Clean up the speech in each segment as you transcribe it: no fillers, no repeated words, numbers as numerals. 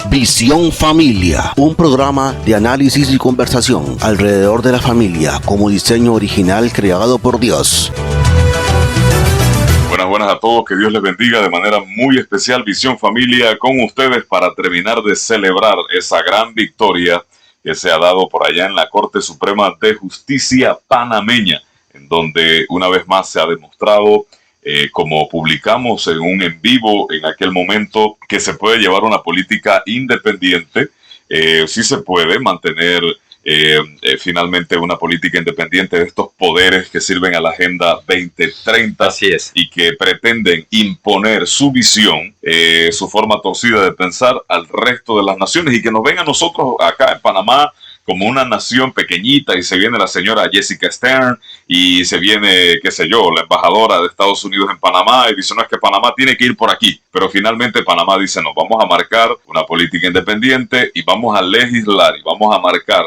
Visión Familia, un programa de análisis y conversación alrededor de la familia como diseño original creado por Dios. Buenas a todos, que Dios les bendiga de manera muy especial. Visión Familia con ustedes para terminar de celebrar esa gran victoria que se ha dado por allá en la Corte Suprema de Justicia panameña, en donde una vez más se ha demostrado, como publicamos en un en vivo en aquel momento, que se puede llevar una política independiente, sí se puede mantener finalmente una política independiente de estos poderes que sirven a la Agenda 2030. Así es. Y que pretenden imponer su visión, su forma torcida de pensar al resto de las naciones, y que nos ven a nosotros acá en Panamá como una nación pequeñita, y se viene la señora Jessica Stern y se viene, qué sé yo, la embajadora de Estados Unidos en Panamá, y dice, no, es que Panamá tiene que ir por aquí. Pero finalmente Panamá dice, no, vamos a marcar una política independiente y vamos a legislar y vamos a marcar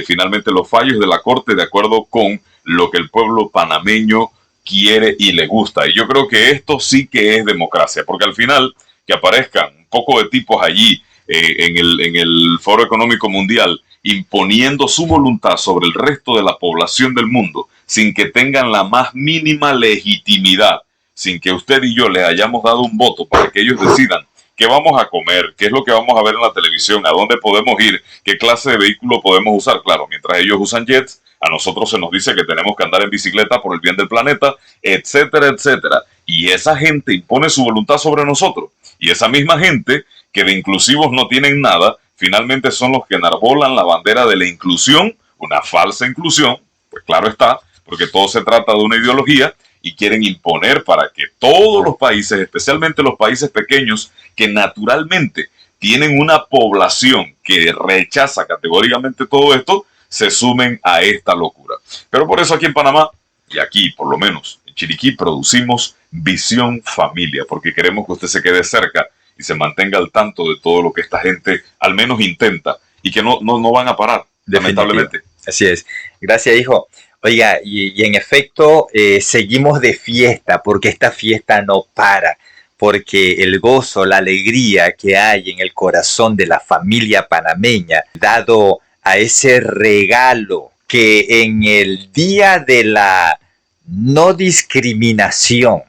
finalmente los fallos de la Corte de acuerdo con lo que el pueblo panameño quiere y le gusta. Y yo creo que esto sí que es democracia, porque al final que aparezcan un poco de tipos allí en el Foro Económico Mundial imponiendo su voluntad sobre el resto de la población del mundo sin que tengan la más mínima legitimidad, sin que usted y yo les hayamos dado un voto para que ellos decidan qué vamos a comer, qué es lo que vamos a ver en la televisión, a dónde podemos ir, qué clase de vehículo podemos usar. Claro, mientras ellos usan jets, a nosotros se nos dice que tenemos que andar en bicicleta por el bien del planeta, etcétera, etcétera. Y esa gente impone su voluntad sobre nosotros. Y esa misma gente, que de inclusivos no tienen nada, finalmente son los que enarbolan la bandera de la inclusión, una falsa inclusión, pues claro está, porque todo se trata de una ideología, y quieren imponer para que todos los países, especialmente los países pequeños, que naturalmente tienen una población que rechaza categóricamente todo esto, se sumen a esta locura. Pero por eso aquí en Panamá, y aquí por lo menos en Chiriquí, producimos Visión Familia, porque queremos que usted se quede cerca y se mantenga al tanto de todo lo que esta gente al menos intenta, y que no van a parar, lamentablemente. Así es. Gracias, hijo. Oiga, y en efecto, seguimos de fiesta, porque esta fiesta no para, porque el gozo, la alegría que hay en el corazón de la familia panameña, dado a ese regalo que en el día de la no discriminación,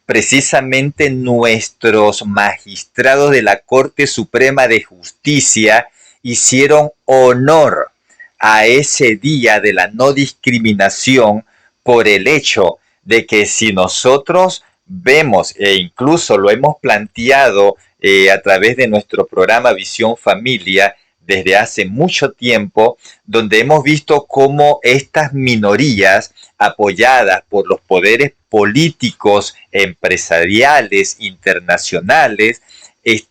precisamente nuestros magistrados de la Corte Suprema de Justicia hicieron honor a ese día de la no discriminación por el hecho de que si nosotros vemos, e incluso lo hemos planteado a través de nuestro programa Visión Familia desde hace mucho tiempo, donde hemos visto cómo estas minorías apoyadas por los poderes políticos, empresariales, internacionales,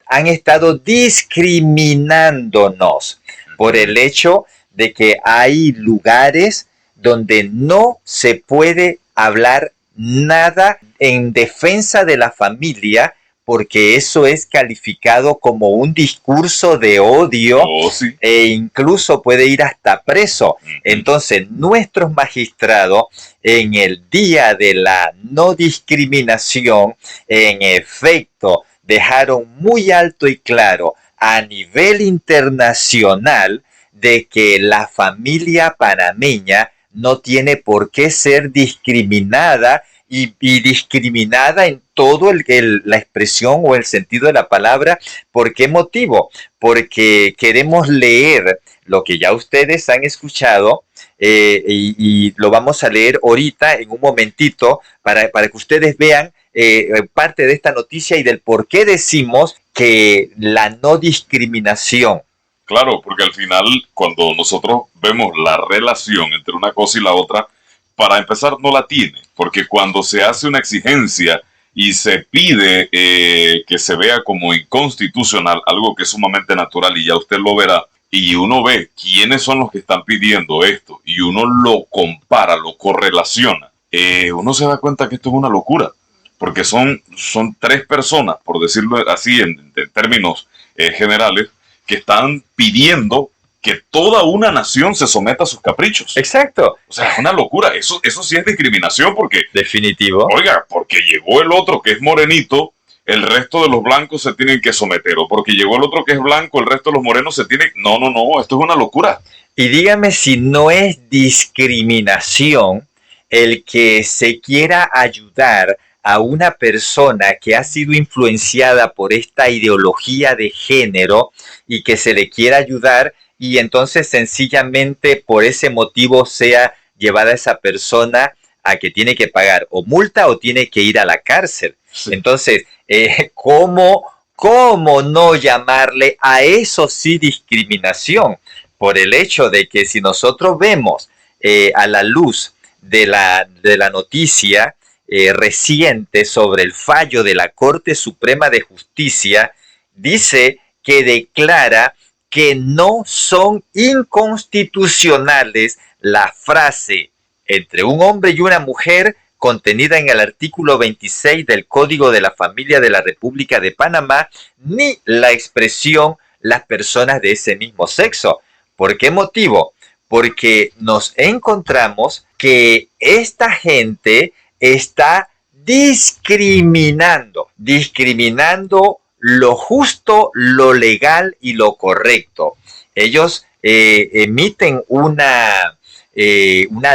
han estado discriminándonos por el hecho de que hay lugares donde no se puede hablar nada en defensa de la familia, porque eso es calificado como un discurso de odio, sí, e incluso puede ir hasta preso. Entonces, nuestros magistrados, en el día de la no discriminación, en efecto, dejaron muy alto y claro a nivel internacional de que la familia panameña no tiene por qué ser discriminada, y discriminada en todo la expresión o el sentido de la palabra. ¿Por qué motivo? Porque queremos leer lo que ya ustedes han escuchado, y lo vamos a leer ahorita en un momentito para que ustedes vean parte de esta noticia y del por qué decimos que la no discriminación. Claro, porque al final, cuando nosotros vemos la relación entre una cosa y la otra, para empezar no la tiene, porque cuando se hace una exigencia y se pide que se vea como inconstitucional, algo que es sumamente natural y ya usted lo verá, y uno ve quiénes son los que están pidiendo esto y uno lo compara, lo correlaciona, uno se da cuenta que esto es una locura, porque son 3 personas, por decirlo así en términos generales, que están pidiendo que toda una nación se someta a sus caprichos. Exacto. O sea, es una locura. Eso sí es discriminación, porque... Definitivo. Oiga, porque llegó el otro que es morenito, el resto de los blancos se tienen que someter, o porque llegó el otro que es blanco, el resto de los morenos se tienen... No, no, no, esto es una locura. Y dígame si no es discriminación el que se quiera ayudar a una persona que ha sido influenciada por esta ideología de género y que se le quiera ayudar y entonces sencillamente por ese motivo sea llevada esa persona a que tiene que pagar o multa o tiene que ir a la cárcel. Sí. Entonces, ¿cómo no llamarle a eso sí discriminación? Por el hecho de que si nosotros vemos a la luz de la noticia reciente sobre el fallo de la Corte Suprema de Justicia, dice que declara que no son inconstitucionales la frase entre un hombre y una mujer contenida en el artículo 26 del Código de la Familia de la República de Panamá, ni la expresión las personas de ese mismo sexo. ¿Por qué motivo? Porque nos encontramos que esta gente está discriminando lo justo, lo legal y lo correcto. Ellos emiten una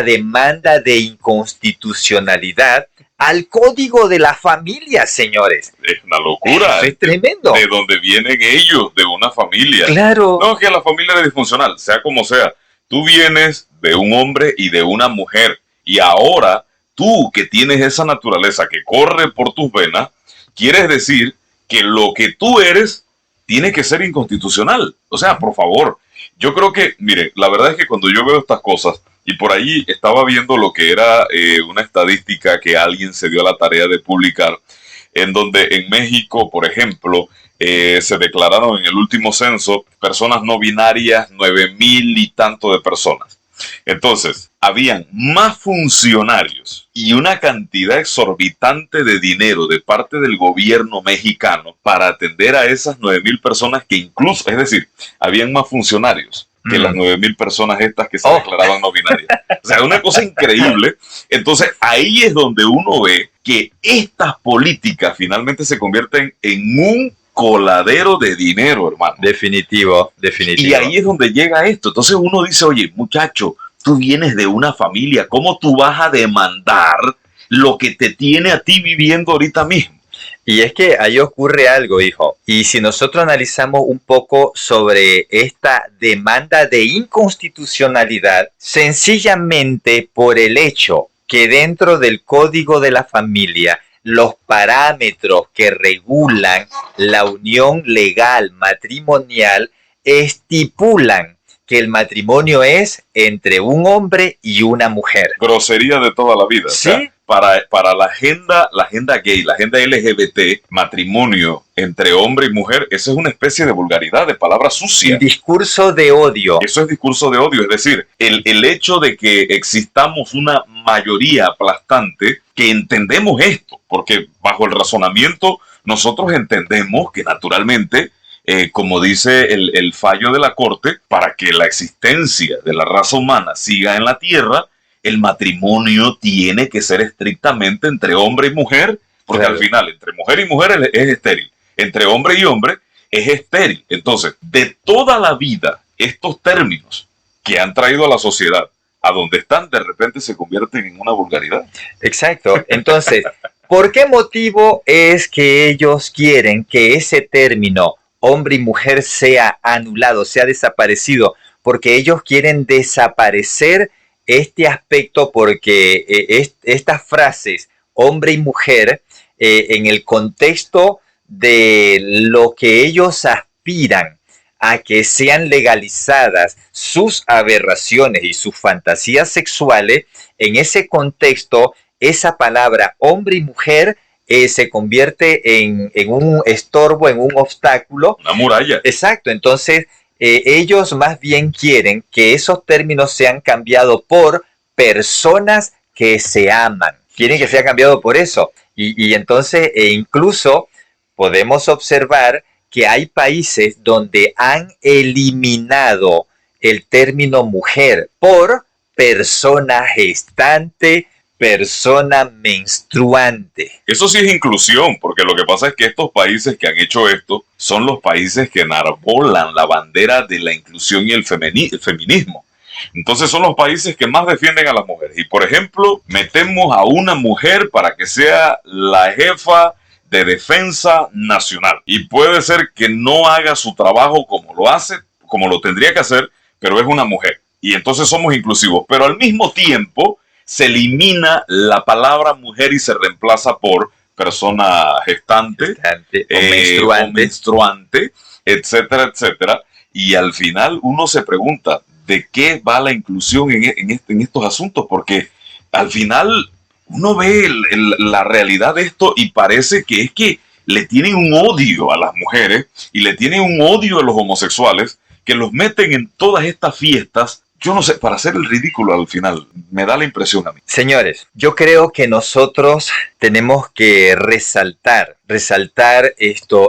demanda de inconstitucionalidad al Código de la Familia, señores. Es una locura. Eso es tremendo. De donde vienen ellos, de una familia. Claro. No, que la familia es disfuncional, sea como sea. Tú vienes de un hombre y de una mujer. Y ahora, tú que tienes esa naturaleza que corre por tus venas, quieres decir que lo que tú eres tiene que ser inconstitucional. O sea, por favor. Yo creo que, mire, la verdad es que cuando yo veo estas cosas, y por ahí estaba viendo lo que era una estadística que alguien se dio a la tarea de publicar, en donde en México, por ejemplo, se declararon en el último censo personas no binarias, 9,000 y tanto de personas. Entonces, habían más funcionarios y una cantidad exorbitante de dinero de parte del gobierno mexicano para atender a esas 9,000 personas que incluso, es decir, habían más funcionarios que las 9,000 personas estas que se declaraban no binarias. O sea, una cosa increíble. Entonces, ahí es donde uno ve que estas políticas finalmente se convierten en un coladero de dinero, hermano. Definitivo, definitivo. Y ahí es donde llega esto. Entonces uno dice, oye, muchacho, tú vienes de una familia, ¿cómo tú vas a demandar lo que te tiene a ti viviendo ahorita mismo? Y es que ahí ocurre algo, hijo. Y si nosotros analizamos un poco sobre esta demanda de inconstitucionalidad, sencillamente por el hecho que dentro del Código de la Familia, los parámetros que regulan la unión legal matrimonial estipulan que el matrimonio es entre un hombre y una mujer. Grosería de toda la vida. ¿Sí? O sea, para la agenda gay, la agenda LGBT, matrimonio entre hombre y mujer, eso es una especie de vulgaridad, de palabra sucia. Discurso de odio. Eso es discurso de odio, es decir, el hecho de que existamos una mayoría aplastante que entendemos esto, porque bajo el razonamiento nosotros entendemos que naturalmente, como dice el fallo de la Corte, para que la existencia de la raza humana siga en la Tierra, el matrimonio tiene que ser estrictamente entre hombre y mujer, porque claro, al final entre mujer y mujer es estéril, entre hombre y hombre es estéril. Entonces, de toda la vida, estos términos que han traído a la sociedad a donde están, de repente se convierten en una vulgaridad. Exacto. Entonces, ¿por qué motivo es que ellos quieren que ese término hombre y mujer sea anulado, sea desaparecido? Porque ellos quieren desaparecer este aspecto, porque estas frases hombre y mujer en el contexto de lo que ellos aspiran a que sean legalizadas sus aberraciones y sus fantasías sexuales, en ese contexto esa palabra hombre y mujer se convierte en un estorbo, en un obstáculo. Una muralla. Exacto. Entonces ellos más bien quieren que esos términos sean cambiados por personas que se aman. Quieren que sea cambiado por eso. Y entonces incluso podemos observar que hay países donde han eliminado el término mujer por persona gestante, persona menstruante. Eso sí es inclusión, porque lo que pasa es que estos países que han hecho esto son los países que enarbolan la bandera de la inclusión y el feminismo. Entonces son los países que más defienden a las mujeres. Y por ejemplo, metemos a una mujer para que sea la jefa de defensa nacional. Y puede ser que no haga su trabajo como lo hace, como lo tendría que hacer, pero es una mujer. Y entonces somos inclusivos. Pero al mismo tiempo se elimina la palabra mujer y se reemplaza por persona gestante, o menstruante, etcétera, etcétera. Y al final uno se pregunta, ¿de qué va la inclusión en estos asuntos? Porque al final uno ve la realidad de esto y parece que es que le tienen un odio a las mujeres y le tienen un odio a los homosexuales que los meten en todas estas fiestas. Yo no sé, para hacer el ridículo al final, me da la impresión a mí. Señores, yo creo que nosotros tenemos que resaltar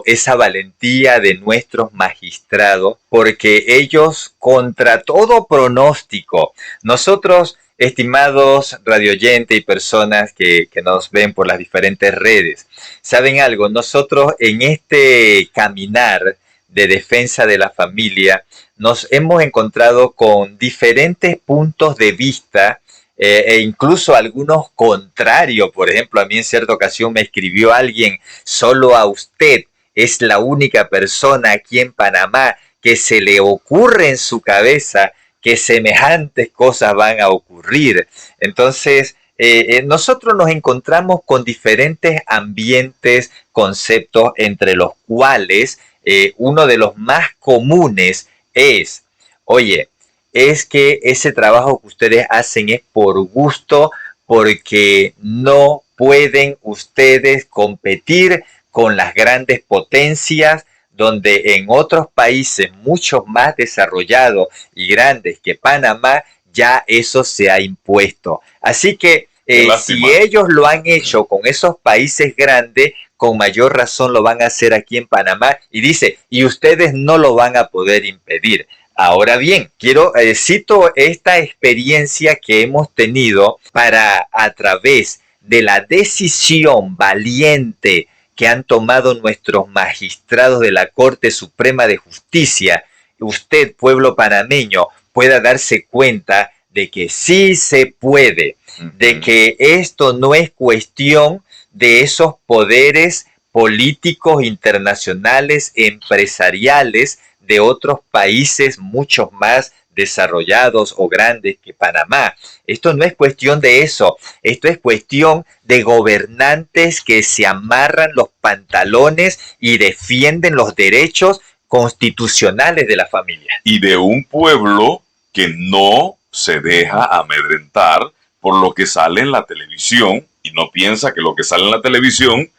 esa valentía de nuestros magistrados, porque ellos, contra todo pronóstico, nosotros, estimados radioyentes y personas que nos ven por las diferentes redes, ¿saben algo? Nosotros en este caminar de defensa de la familia, nos hemos encontrado con diferentes puntos de vista e incluso algunos contrarios. Por ejemplo, a mí en cierta ocasión me escribió alguien: solo a usted es la única persona aquí en Panamá que se le ocurre en su cabeza que semejantes cosas van a ocurrir. Entonces, nosotros nos encontramos con diferentes ambientes, conceptos, entre los cuales uno de los más comunes es, oye, es que ese trabajo que ustedes hacen es por gusto, porque no pueden ustedes competir con las grandes potencias, donde en otros países mucho más desarrollados y grandes que Panamá, ya eso se ha impuesto. Así que si ellos lo han hecho con esos países grandes, con mayor razón lo van a hacer aquí en Panamá. Y dice, y ustedes no lo van a poder impedir. Ahora bien, cito esta experiencia que hemos tenido para, a través de la decisión valiente que han tomado nuestros magistrados de la Corte Suprema de Justicia, usted, pueblo panameño, pueda darse cuenta de que sí se puede, de que esto no es cuestión de esos poderes políticos internacionales, empresariales de otros países mucho más desarrollados o grandes que Panamá. Esto no es cuestión de eso, esto es cuestión de gobernantes que se amarran los pantalones y defienden los derechos constitucionales de la familia. Y de un pueblo que no se deja amedrentar por lo que sale en la televisión y no piensa que lo que sale en la televisión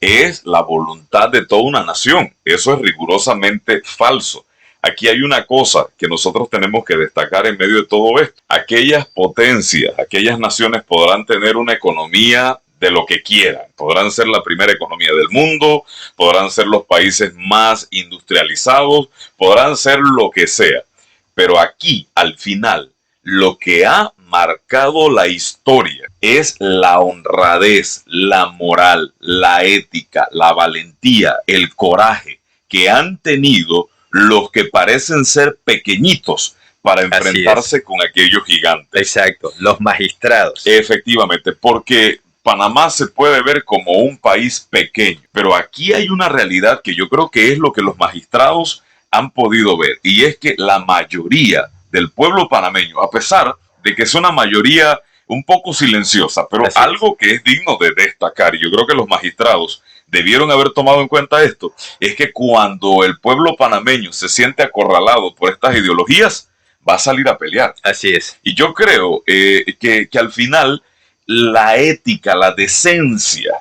es la voluntad de toda una nación. Eso es rigurosamente falso. Aquí hay una cosa que nosotros tenemos que destacar en medio de todo esto. Aquellas potencias, aquellas naciones podrán tener una economía de lo que quieran. Podrán ser la primera economía del mundo, podrán ser los países más industrializados, podrán ser lo que sea. Pero aquí, al final, lo que ha marcado la historia es la honradez, la moral, la ética, la valentía, el coraje que han tenido los que parecen ser pequeñitos para enfrentarse con aquellos gigantes. Exacto, los magistrados. Efectivamente, porque Panamá se puede ver como un país pequeño, pero aquí hay una realidad que yo creo que es lo que los magistrados han podido ver, y es que la mayoría del pueblo panameño, a pesar de que es una mayoría un poco silenciosa, pero algo que es digno de destacar, y yo creo que los magistrados debieron haber tomado en cuenta esto, es que cuando el pueblo panameño se siente acorralado por estas ideologías, va a salir a pelear. Así es. Y yo creo que al final la ética, la decencia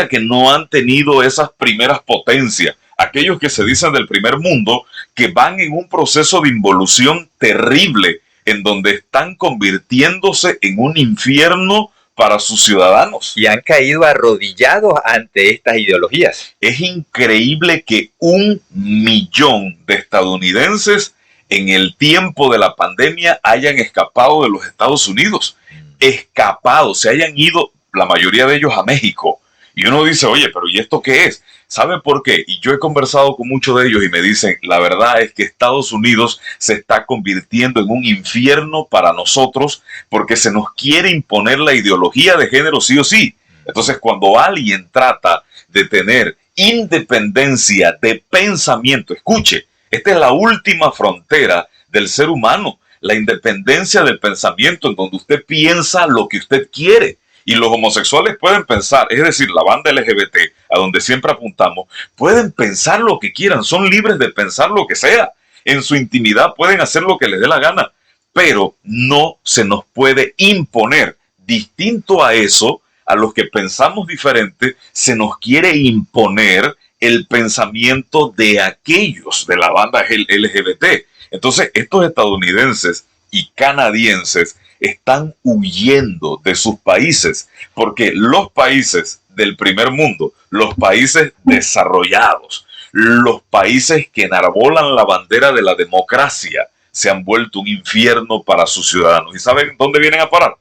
que no han tenido esas primeras potencias, aquellos que se dicen del primer mundo, que van en un proceso de involución terrible, en donde están convirtiéndose en un infierno para sus ciudadanos. Y han caído arrodillados ante estas ideologías. Es increíble que 1 millón de estadounidenses en el tiempo de la pandemia hayan escapado de los Estados Unidos. escapado, se hayan ido la mayoría de ellos a México. Y uno dice, oye, pero ¿y esto qué es? ¿Sabe por qué? Y yo he conversado con muchos de ellos y me dicen, la verdad es que Estados Unidos se está convirtiendo en un infierno para nosotros porque se nos quiere imponer la ideología de género sí o sí. Entonces, cuando alguien trata de tener independencia de pensamiento, escuche, esta es la última frontera del ser humano, la independencia del pensamiento, en donde usted piensa lo que usted quiere. Y los homosexuales pueden pensar, es decir, la banda LGBT, a donde siempre apuntamos, pueden pensar lo que quieran, son libres de pensar lo que sea. En su intimidad pueden hacer lo que les dé la gana, pero no se nos puede imponer. Distinto a eso, a los que pensamos diferente, se nos quiere imponer el pensamiento de aquellos de la banda LGBT. Entonces, estos estadounidenses y canadienses están huyendo de sus países, porque los países del primer mundo, los países desarrollados, los países que enarbolan la bandera de la democracia, se han vuelto un infierno para sus ciudadanos. ¿Y saben dónde vienen a parar?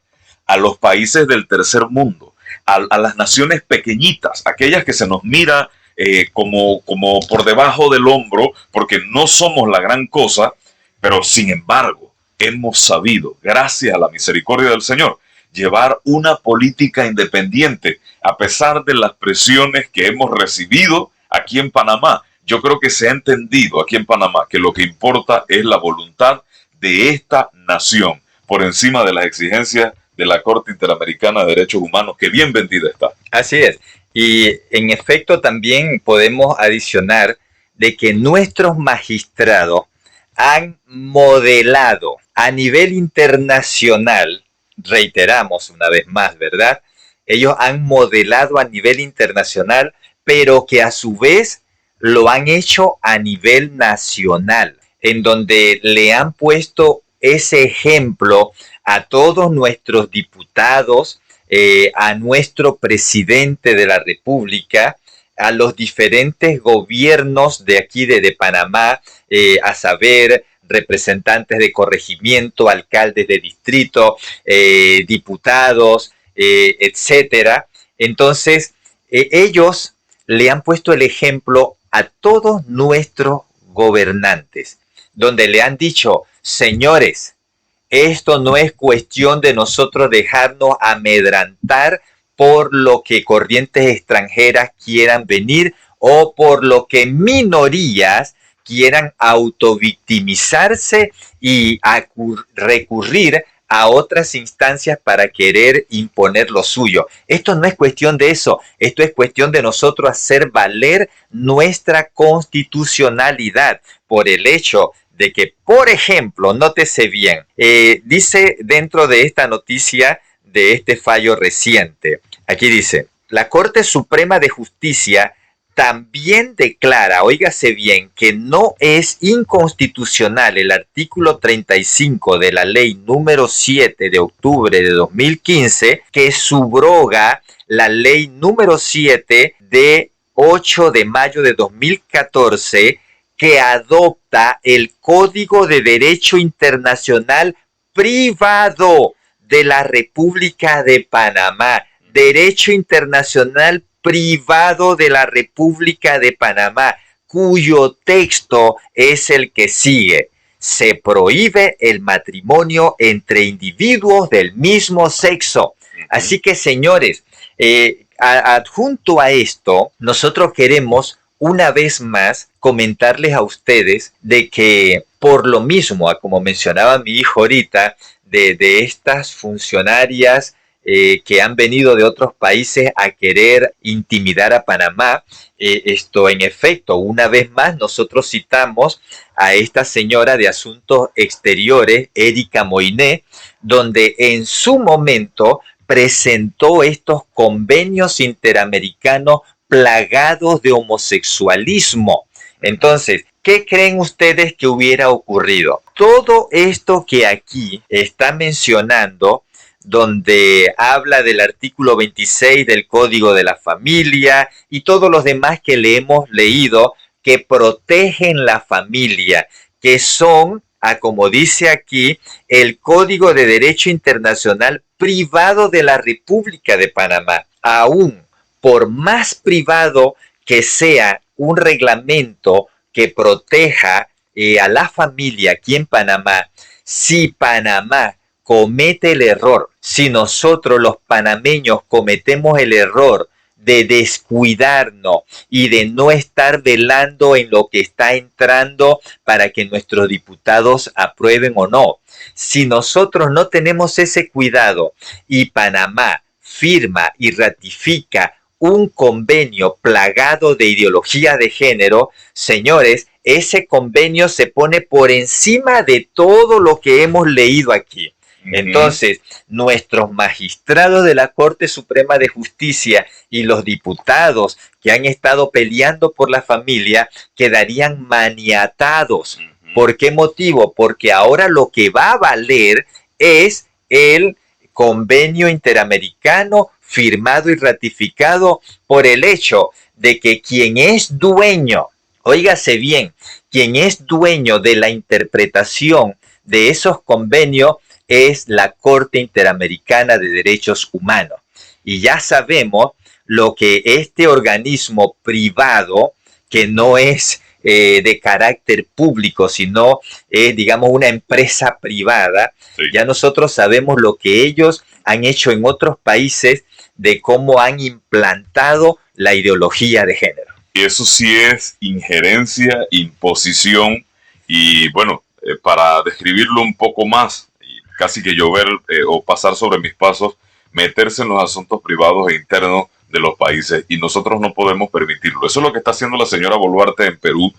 A los países del tercer mundo, a las naciones pequeñitas, aquellas que se nos mira como por debajo del hombro, porque no somos la gran cosa, pero sin embargo, hemos sabido, gracias a la misericordia del Señor, llevar una política independiente a pesar de las presiones que hemos recibido aquí en Panamá. Yo creo que se ha entendido aquí en Panamá que lo que importa es la voluntad de esta nación por encima de las exigencias de la Corte Interamericana de Derechos Humanos, que bien vendida está. Así es. Y en efecto también podemos adicionar de que nuestros magistrados han modelado a nivel internacional, reiteramos una vez más, ¿verdad? Ellos han modelado a nivel internacional, pero que a su vez lo han hecho a nivel nacional, en donde le han puesto ese ejemplo a todos nuestros diputados, a nuestro presidente de la República, a los diferentes gobiernos de aquí de Panamá, a saber, representantes de corregimiento, alcaldes de distrito, diputados, etcétera. Entonces, ellos le han puesto el ejemplo a todos nuestros gobernantes, donde le han dicho, señores, esto no es cuestión de nosotros dejarnos amedrantar por lo que corrientes extranjeras quieran venir o por lo que minorías quieran autovictimizarse y recurrir a otras instancias para querer imponer lo suyo. Esto no es cuestión de eso, esto es cuestión de nosotros hacer valer nuestra constitucionalidad por el hecho de que, por ejemplo, nótese bien, dice dentro de esta noticia de este fallo reciente, aquí dice, la Corte Suprema de Justicia también declara, óigase bien, que no es inconstitucional el artículo 35 de la ley número 7 de octubre de 2015, que subroga la ley número 7 de 8 de mayo de 2014, que adopta el Código de Derecho Internacional Privado de la República de Panamá. Derecho Internacional Privado de la República de Panamá, cuyo texto es el que sigue. Se prohíbe el matrimonio entre individuos del mismo sexo. Así que, señores, adjunto a esto, nosotros queremos una vez más comentarles a ustedes de que por lo mismo, como mencionaba mi hijo ahorita, de estas funcionarias que han venido de otros países a querer intimidar a Panamá, esto en efecto, una vez más nosotros citamos a esta señora de Asuntos Exteriores, Erika Moiné, donde en su momento presentó estos convenios interamericanos plagados de homosexualismo. Entonces, ¿qué creen ustedes que hubiera ocurrido? Todo esto que aquí está mencionando, donde habla del artículo 26 del Código de la Familia y todos los demás que le hemos leído, que protegen la familia, que son a, como dice aquí, el Código de Derecho Internacional Privado de la República de Panamá. Aún por más privado que sea un reglamento que proteja a la familia aquí en Panamá, si Panamá comete el error, si nosotros los panameños cometemos el error de descuidarnos y de no estar velando en lo que está entrando para que nuestros diputados aprueben o no, si nosotros no tenemos ese cuidado y Panamá firma y ratifica un convenio plagado de ideología de género, señores, ese convenio se pone por encima de todo lo que hemos leído aquí. Entonces, nuestros magistrados de la Corte Suprema de Justicia y los diputados que han estado peleando por la familia quedarían maniatados. ¿Por qué motivo? Porque ahora lo que va a valer es el convenio interamericano firmado y ratificado por el hecho de que quien es dueño, óigase bien, quien es dueño de la interpretación de esos convenios es la Corte Interamericana de Derechos Humanos. Y ya sabemos lo que este organismo privado, que no es de carácter público, sino es, digamos, una empresa privada, sí. Ya nosotros sabemos lo que ellos han hecho en otros países de cómo han implantado la ideología de género. Y eso sí es injerencia, imposición y, bueno, para describirlo un poco más, casi que llover o pasar sobre mis pasos, meterse en los asuntos privados e internos de los países, y nosotros no podemos permitirlo. Eso es lo que está haciendo la señora Boluarte en Perú,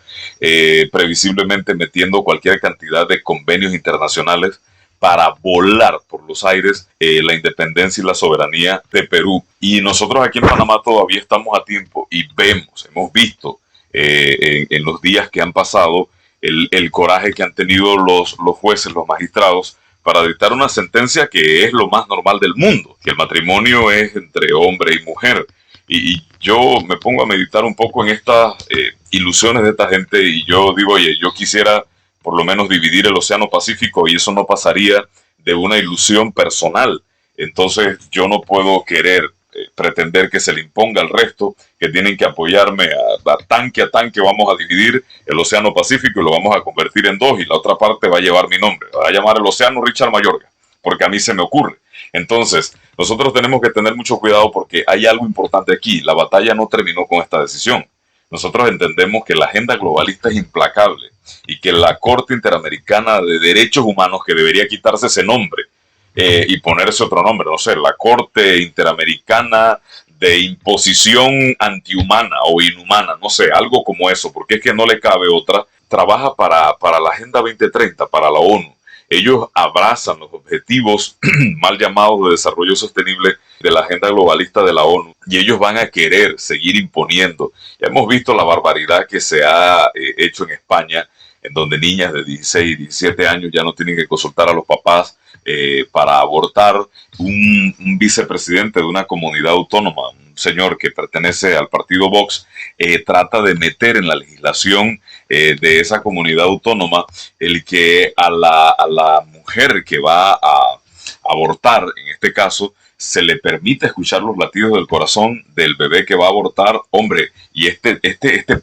previsiblemente metiendo cualquier cantidad de convenios internacionales para volar por los aires la independencia y la soberanía de Perú. Y nosotros aquí en Panamá todavía estamos a tiempo y hemos visto en los días que han pasado el coraje que han tenido los jueces, los magistrados, para dictar una sentencia que es lo más normal del mundo, que el matrimonio es entre hombre y mujer. Y yo me pongo a meditar un poco en estas ilusiones de esta gente y yo digo, oye, yo quisiera por lo menos dividir el Océano Pacífico y eso no pasaría de una ilusión personal. Entonces yo no puedo querer pretender que se le imponga al resto, que tienen que apoyarme a tanque vamos a dividir el Océano Pacífico y lo vamos a convertir en dos y la otra parte va a llevar mi nombre, va a llamar el Océano Richard Mayorga, porque a mí se me ocurre. Entonces, nosotros tenemos que tener mucho cuidado porque hay algo importante aquí, la batalla no terminó con esta decisión. Nosotros entendemos que la agenda globalista es implacable y que la Corte Interamericana de Derechos Humanos, que debería quitarse ese nombre, y ponerse otro nombre, no sé, la Corte Interamericana de Imposición Antihumana o Inhumana, no sé, algo como eso, porque es que no le cabe otra, trabaja para la Agenda 2030, para la ONU. Ellos abrazan los objetivos mal llamados de desarrollo sostenible de la agenda globalista de la ONU y ellos van a querer seguir imponiendo. Ya hemos visto la barbaridad que se ha hecho en España, en donde niñas de 16 y 17 años ya no tienen que consultar a los papás para abortar. Un vicepresidente de una comunidad autónoma, un señor que pertenece al partido Vox, trata de meter en la legislación de esa comunidad autónoma el que a la mujer que va a abortar, en este caso, se le permite escuchar los latidos del corazón del bebé que va a abortar. Hombre, y este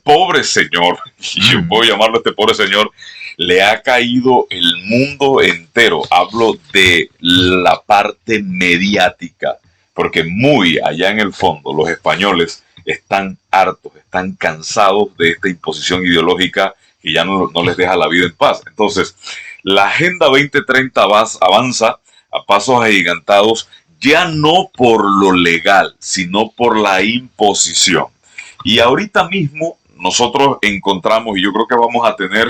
pobre señor, y yo puedo llamarlo este pobre señor, le ha caído el mundo entero. Hablo de la parte mediática, porque muy allá en el fondo los españoles están hartos, están cansados de esta imposición ideológica que ya no les deja la vida en paz. Entonces, la Agenda 2030 avanza a pasos agigantados, ya no por lo legal, sino por la imposición. Y ahorita mismo nosotros encontramos, y yo creo que vamos a tener,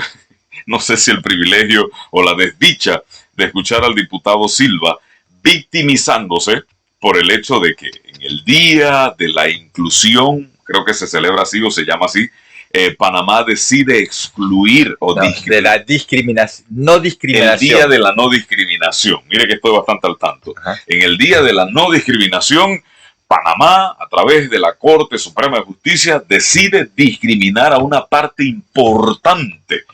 no sé si el privilegio o la desdicha de escuchar al diputado Silva victimizándose por el hecho de que en el Día de la Inclusión, creo que se celebra así o se llama así, Panamá decide excluir o de la discriminación, no discriminación. El Día de la No Discriminación. Mire que estoy bastante al tanto. Ajá. En el Día de la No Discriminación, Panamá, a través de la Corte Suprema de Justicia, decide discriminar a una parte importante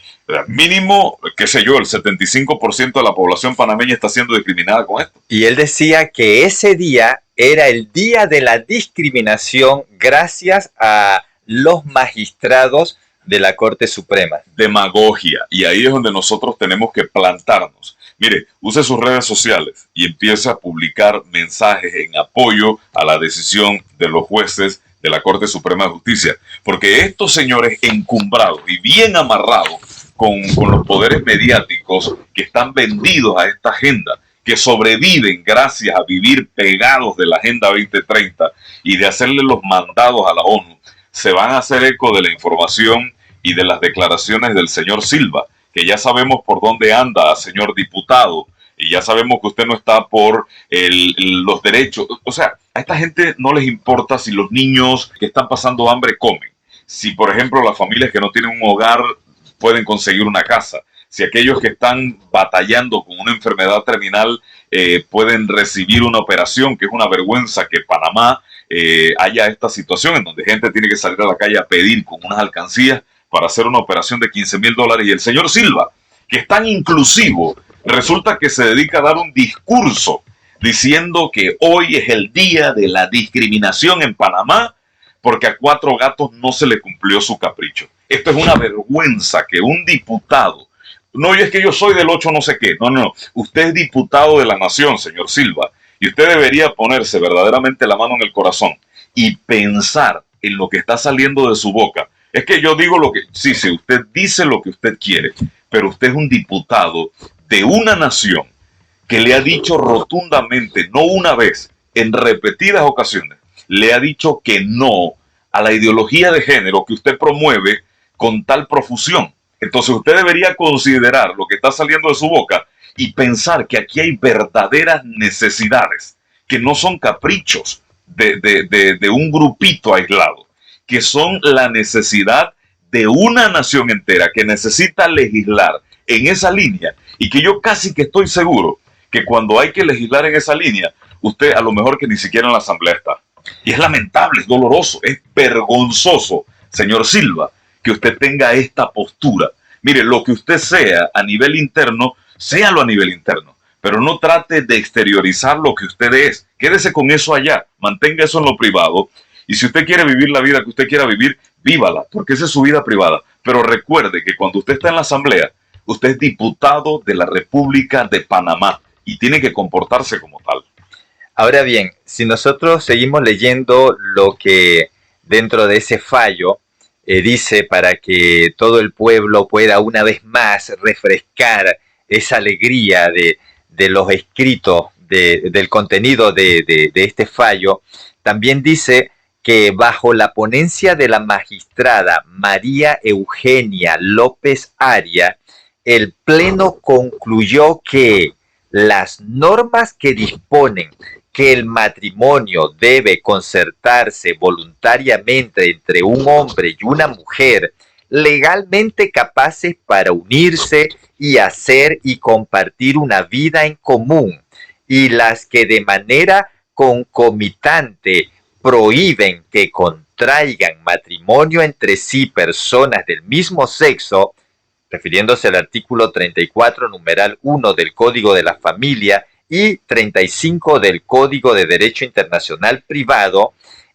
Mínimo, qué sé yo, el 75% de la población panameña está siendo discriminada con esto. Y él decía que ese día era el día de la discriminación gracias a los magistrados de la Corte Suprema. Demagogia. Y ahí es donde nosotros tenemos que plantarnos. Mire, use sus redes sociales y empiece a publicar mensajes en apoyo a la decisión de los jueces de la Corte Suprema de Justicia. Porque estos señores encumbrados y bien amarrados con los poderes mediáticos que están vendidos a esta agenda, que sobreviven gracias a vivir pegados de la Agenda 2030 y de hacerle los mandados a la ONU, se van a hacer eco de la información y de las declaraciones del señor Silva, que ya sabemos por dónde anda, señor diputado, y ya sabemos que usted no está por los derechos. O sea, a esta gente no les importa si los niños que están pasando hambre comen, si por ejemplo las familias que no tienen un hogar pueden conseguir una casa, si aquellos que están batallando con una enfermedad terminal pueden recibir una operación, que es una vergüenza que Panamá haya esta situación en donde gente tiene que salir a la calle a pedir con unas alcancías para hacer una operación de $15,000. Y el señor Silva, que es tan inclusivo, resulta que se dedica a dar un discurso diciendo que hoy es el día de la discriminación en Panamá porque a 4 gatos no se le cumplió su capricho. Esto es una vergüenza que un diputado, no, y es que yo soy del 8 no sé qué, no, usted es diputado de la nación, señor Silva, y usted debería ponerse verdaderamente la mano en el corazón y pensar en lo que está saliendo de su boca. Es que yo digo lo que, sí, usted dice lo que usted quiere, pero usted es un diputado de una nación que le ha dicho rotundamente, no una vez, en repetidas ocasiones, le ha dicho que no a la ideología de género que usted promueve con tal profusión. Entonces usted debería considerar lo que está saliendo de su boca y pensar que aquí hay verdaderas necesidades, que no son caprichos de un grupito aislado, que son la necesidad de una nación entera que necesita legislar en esa línea, y que yo casi que estoy seguro que cuando hay que legislar en esa línea, usted a lo mejor que ni siquiera en la asamblea está. Y es lamentable, es doloroso, es vergonzoso, señor Silva, que usted tenga esta postura. Mire, lo que usted sea a nivel interno, séalo a nivel interno, pero no trate de exteriorizar lo que usted es. Quédese con eso allá, mantenga eso en lo privado, y si usted quiere vivir la vida que usted quiera vivir, vívala, porque esa es su vida privada. Pero recuerde que cuando usted está en la asamblea, usted es diputado de la República de Panamá y tiene que comportarse como tal. Ahora bien, si nosotros seguimos leyendo lo que dentro de ese fallo dice, para que todo el pueblo pueda una vez más refrescar esa alegría de los escritos, del contenido de este fallo, también dice que bajo la ponencia de la magistrada María Eugenia López Aria, el Pleno concluyó que las normas que disponen que el matrimonio debe concertarse voluntariamente entre un hombre y una mujer legalmente capaces para unirse y hacer y compartir una vida en común, y las que de manera concomitante prohíben que contraigan matrimonio entre sí personas del mismo sexo, refiriéndose al artículo 34, numeral 1 del Código de la Familia y 35 del Código de Derecho Internacional Privado,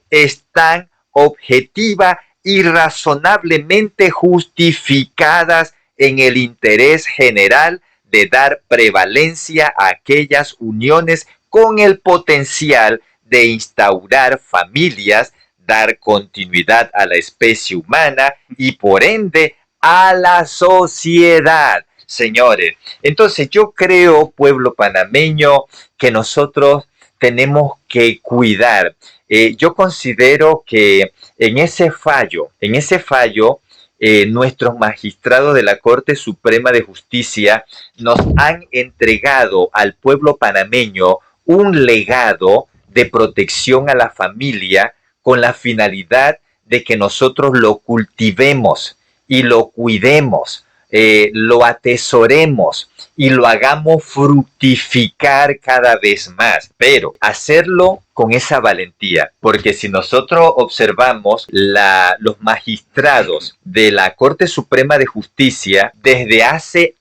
están objetiva y razonablemente justificadas en el interés general de dar prevalencia a aquellas uniones con el potencial de instaurar familias, dar continuidad a la especie humana y por ende a la sociedad. Señores, entonces yo creo, pueblo panameño, que nosotros tenemos que cuidar. Yo considero que en ese fallo, nuestros magistrados de la Corte Suprema de Justicia nos han entregado al pueblo panameño un legado de protección a la familia con la finalidad de que nosotros lo cultivemos y lo cuidemos. lo atesoremos y lo hagamos fructificar cada vez más, pero hacerlo con esa valentía, porque si nosotros observamos los magistrados de la Corte Suprema de Justicia, desde hace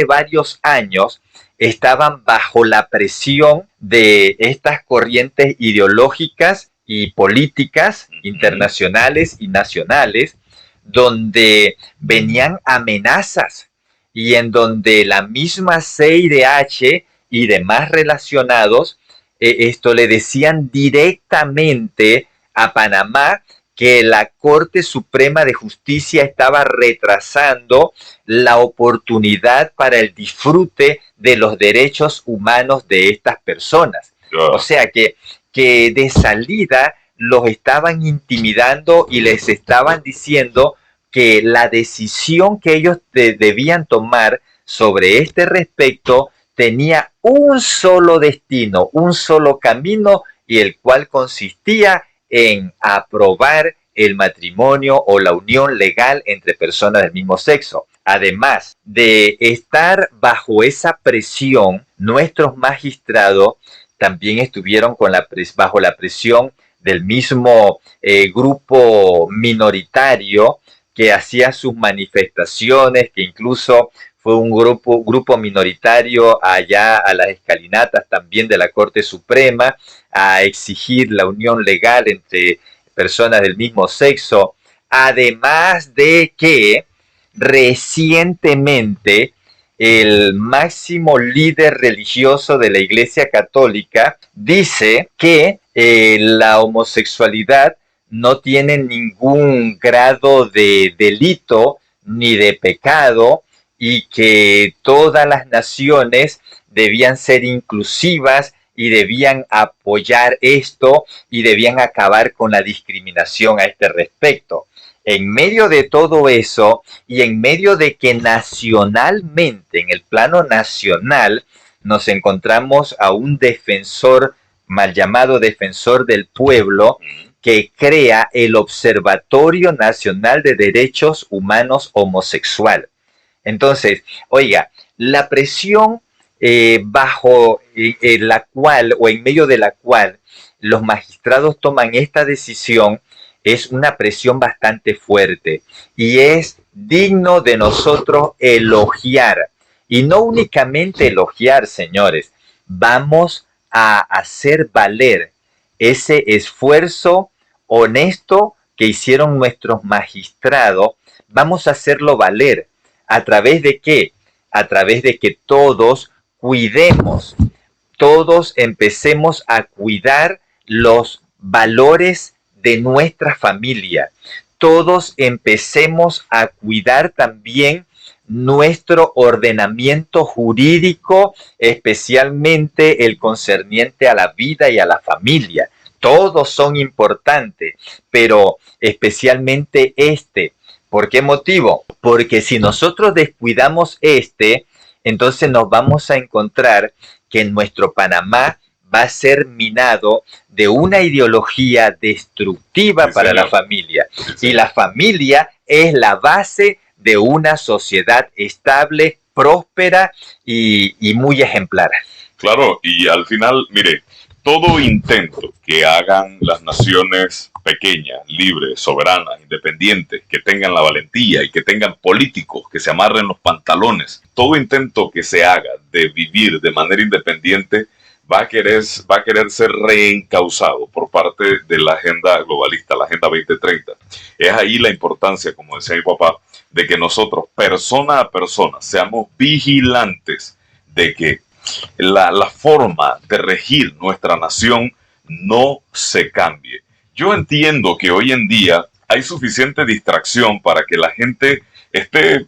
varios años, estaban bajo la presión de estas corrientes ideológicas y políticas internacionales y nacionales, donde venían amenazas y en donde la misma CIDH y demás relacionados esto le decían directamente a Panamá que la Corte Suprema de Justicia estaba retrasando la oportunidad para el disfrute de los derechos humanos de estas personas. O sea que de salida los estaban intimidando y les estaban diciendo que la decisión que ellos debían tomar sobre este respecto tenía un solo destino, un solo camino, y el cual consistía en aprobar el matrimonio o la unión legal entre personas del mismo sexo. Además de estar bajo esa presión, nuestros magistrados también estuvieron bajo la presión del mismo grupo minoritario que hacía sus manifestaciones, que incluso fue un grupo minoritario allá a las escalinatas también de la Corte Suprema a exigir la unión legal entre personas del mismo sexo, además de que recientemente el máximo líder religioso de la Iglesia Católica dice que la homosexualidad no tiene ningún grado de delito ni de pecado, y que todas las naciones debían ser inclusivas y debían apoyar esto y debían acabar con la discriminación a este respecto. En medio de todo eso y en medio de que nacionalmente, en el plano nacional, nos encontramos a un defensor, mal llamado defensor del pueblo, que crea el Observatorio Nacional de Derechos Humanos Homosexual. Entonces, oiga, la presión bajo la cual o en medio de la cual los magistrados toman esta decisión es una presión bastante fuerte y es digno de nosotros elogiar. Y no únicamente elogiar, señores, vamos a hacer valer ese esfuerzo honesto que hicieron nuestros magistrados. Vamos a hacerlo valer. ¿A través de qué? A través de que todos cuidemos, todos empecemos a cuidar los valores de nuestra familia. Todos empecemos a cuidar también nuestro ordenamiento jurídico, especialmente el concerniente a la vida y a la familia. Todos son importantes, pero especialmente este. ¿Por qué motivo? Porque si nosotros descuidamos entonces nos vamos a encontrar que nuestro Panamá va a ser minado de una ideología destructiva para la familia. Y la familia es la base de una sociedad estable, próspera y muy ejemplar. Claro, y al final, mire, todo intento que hagan las naciones pequeñas, libres, soberanas, independientes, que tengan la valentía y que tengan políticos que se amarren los pantalones, todo intento que se haga de vivir de manera independiente va a querer ser reencauzado por parte de la agenda globalista, la Agenda 2030. Es ahí la importancia, como decía mi papá, de que nosotros, persona a persona, seamos vigilantes de que la forma de regir nuestra nación no se cambie. Yo entiendo que hoy en día hay suficiente distracción para que la gente esté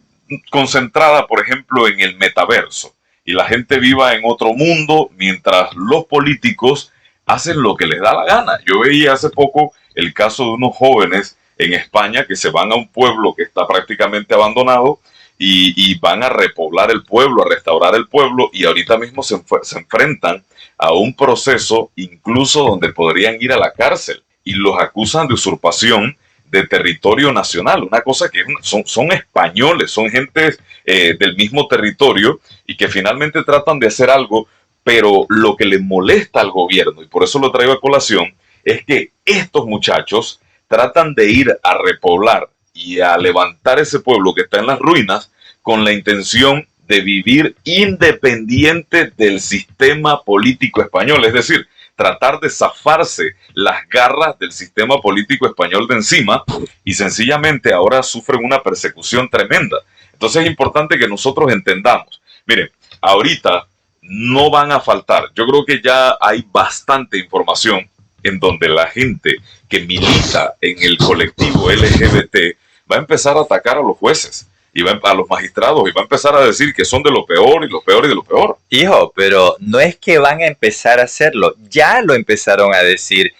concentrada, por ejemplo, en el metaverso y la gente viva en otro mundo mientras los políticos hacen lo que les da la gana. Yo veía hace poco el caso de unos jóvenes en España que se van a un pueblo que está prácticamente abandonado y van a repoblar el pueblo, a restaurar el pueblo, y ahorita mismo se enfrentan a un proceso incluso donde podrían ir a la cárcel y los acusan de usurpación de territorio nacional, una cosa que son españoles, son gentes del mismo territorio y que finalmente tratan de hacer algo, pero lo que le molesta al gobierno, y por eso lo traigo a colación, es que estos muchachos tratan de ir a repoblar y a levantar ese pueblo que está en las ruinas con la intención de vivir independiente del sistema político español, es decir, tratar de zafarse las garras del sistema político español de encima, y sencillamente ahora sufren una persecución tremenda. Entonces es importante que nosotros entendamos, miren, ahorita no van a faltar, yo creo que ya hay bastante información en donde la gente que milita en el colectivo LGBT va a empezar a atacar a los jueces y a los magistrados, y va a empezar a decir que son de lo peor y lo peor y de lo peor. Hijo, pero no es que van a empezar a hacerlo, ya lo empezaron a decir.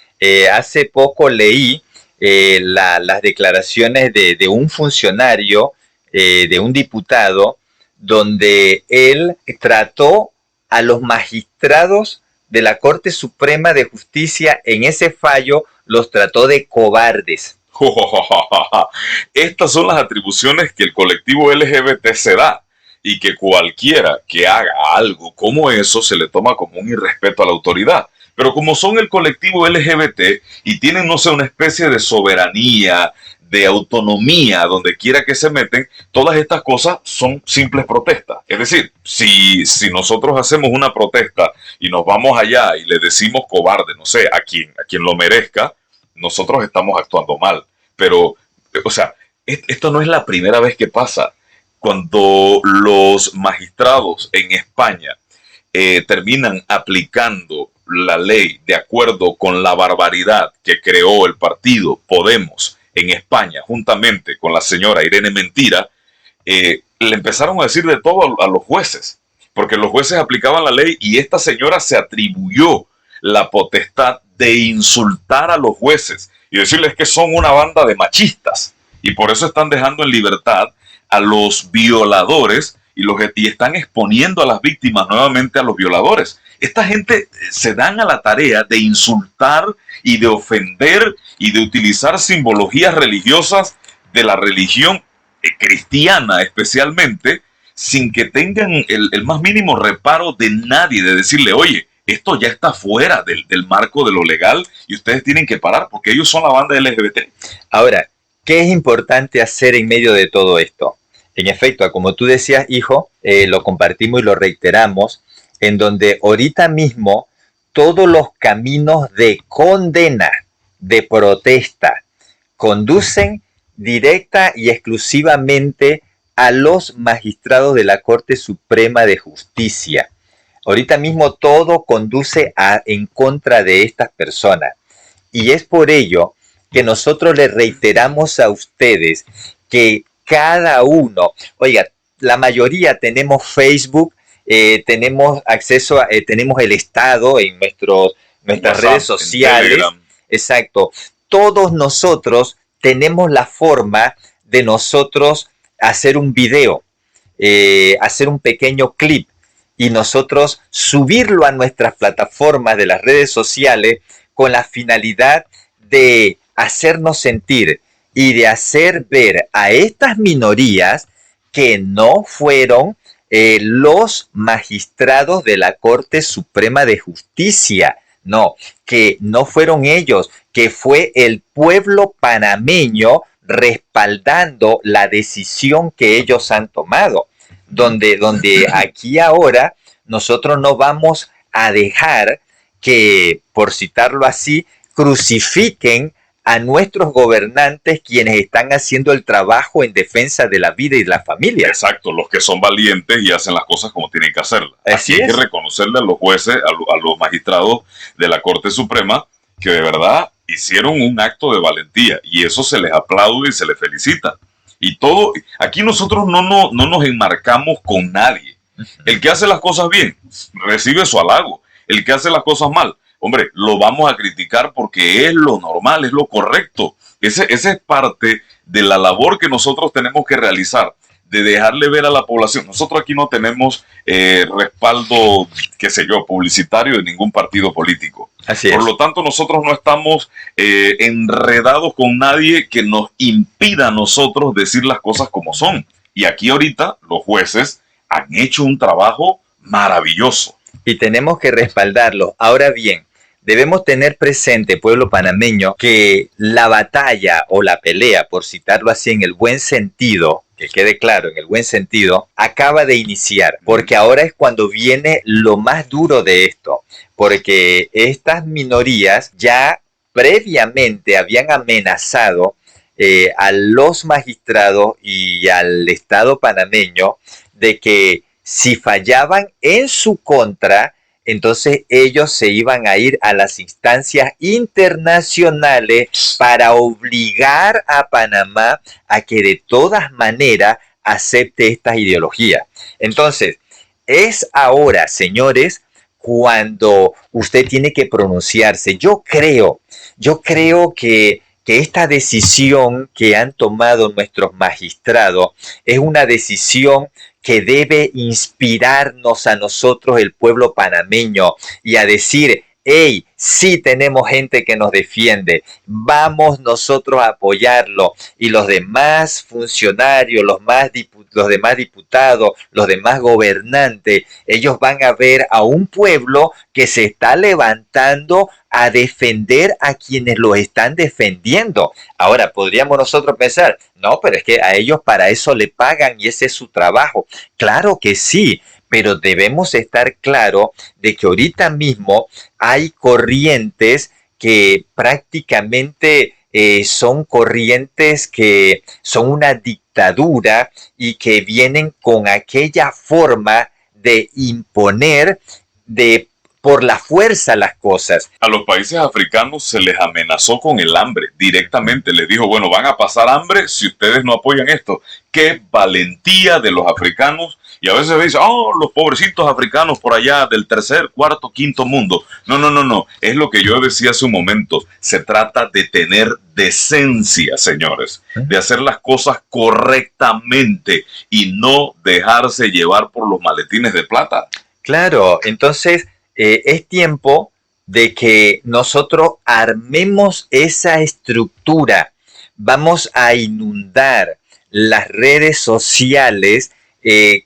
Hace poco leí las declaraciones de un funcionario, de un diputado, donde él trató a los magistrados de la Corte Suprema de Justicia, en ese fallo los trató de cobardes. Estas son las atribuciones que el colectivo LGBT se da, y que cualquiera que haga algo como eso se le toma como un irrespeto a la autoridad. Pero como son el colectivo LGBT y tienen, no sé, una especie de soberanía, de autonomía donde quiera que se meten, todas estas cosas son simples protestas. Es decir, si nosotros hacemos una protesta y nos vamos allá y le decimos cobarde, no sé, a quien lo merezca, nosotros estamos actuando mal. Pero, o sea, esto no es la primera vez que pasa. Cuando los magistrados en España terminan aplicando la ley de acuerdo con la barbaridad que creó el partido Podemos en España, juntamente con la señora Irene Mentira, le empezaron a decir de todo a los jueces, porque los jueces aplicaban la ley y esta señora se atribuyó la potestad de insultar a los jueces y decirles que son una banda de machistas, y por eso están dejando en libertad a los violadores y están exponiendo a las víctimas nuevamente a los violadores. Esta gente se dan a la tarea de insultar y de ofender y de utilizar simbologías religiosas de la religión cristiana especialmente, sin que tengan el más mínimo reparo de nadie, de decirle, oye, esto ya está fuera del marco de lo legal y ustedes tienen que parar porque ellos son la banda LGBT. Ahora, ¿qué es importante hacer en medio de todo esto? En efecto, como tú decías, hijo, lo compartimos y lo reiteramos, en donde ahorita mismo todos los caminos de condena, de protesta, conducen directa y exclusivamente a los magistrados de la Corte Suprema de Justicia. Ahorita mismo todo conduce en contra de estas personas. Y es por ello que nosotros les reiteramos a ustedes que cada uno, oiga, la mayoría tenemos Facebook, tenemos acceso a, tenemos el Estado en nuestras WhatsApp, redes sociales. Exacto. Todos nosotros tenemos la forma de nosotros hacer un video, hacer un pequeño clip y nosotros subirlo a nuestras plataformas de las redes sociales con la finalidad de hacernos sentir y de hacer ver a estas minorías que no fueron los magistrados de la Corte Suprema de Justicia. No, que no fueron ellos, que fue el pueblo panameño respaldando la decisión que ellos han tomado. Donde aquí ahora nosotros no vamos a dejar que, por citarlo así, crucifiquen a nuestros gobernantes, quienes están haciendo el trabajo en defensa de la vida y de la familia. Exacto, los que son valientes y hacen las cosas como tienen que hacerlas. Así hay que reconocerle a los jueces, a los magistrados de la Corte Suprema, que de verdad hicieron un acto de valentía, y eso se les aplaude y se les felicita. Y todo, aquí nosotros no nos enmarcamos con nadie. El que hace las cosas bien recibe su halago. El que hace las cosas mal, hombre, lo vamos a criticar porque es lo normal, es lo correcto. Ese es parte de la labor que nosotros tenemos que realizar, de dejarle ver a la población. Nosotros aquí no tenemos respaldo, qué sé yo, publicitario de ningún partido político. Así Por es. lo tanto, nosotros no estamos enredados con nadie que nos impida a nosotros decir las cosas como son. Y aquí ahorita los jueces han hecho un trabajo maravilloso. Y tenemos que respaldarlo. Ahora bien, debemos tener presente, pueblo panameño, que la batalla o la pelea, por citarlo así en el buen sentido, que quede claro, en el buen sentido, acaba de iniciar, porque ahora es cuando viene lo más duro de esto, porque estas minorías ya previamente habían amenazado a los magistrados y al Estado panameño de que si fallaban en su contra, entonces ellos se iban a ir a las instancias internacionales para obligar a Panamá a que de todas maneras acepte estas ideologías. Entonces, es ahora, señores, cuando usted tiene que pronunciarse. Yo creo que esta decisión que han tomado nuestros magistrados es una decisión que debe inspirarnos a nosotros, el pueblo panameño, y a decir, hey, sí tenemos gente que nos defiende, vamos nosotros a apoyarlo, y los demás funcionarios, los demás diputados, los demás gobernantes, ellos van a ver a un pueblo que se está levantando a defender a quienes lo están defendiendo. Ahora, podríamos nosotros pensar, no, pero es que a ellos para eso le pagan y ese es su trabajo. Claro que sí, pero debemos estar claros de que ahorita mismo hay corrientes que prácticamente son corrientes que son una dictadura y que vienen con aquella forma de imponer por la fuerza las cosas. A los países africanos se les amenazó con el hambre directamente. Les dijo, bueno, van a pasar hambre si ustedes no apoyan esto. Qué valentía de los africanos. Y a veces se dice, oh, los pobrecitos africanos por allá del tercer, cuarto, quinto mundo. No, no, no, no. Es lo que yo decía hace un momento. Se trata de tener decencia, señores. De hacer las cosas correctamente y no dejarse llevar por los maletines de plata. Claro, entonces es tiempo de que nosotros armemos esa estructura. Vamos a inundar las redes sociales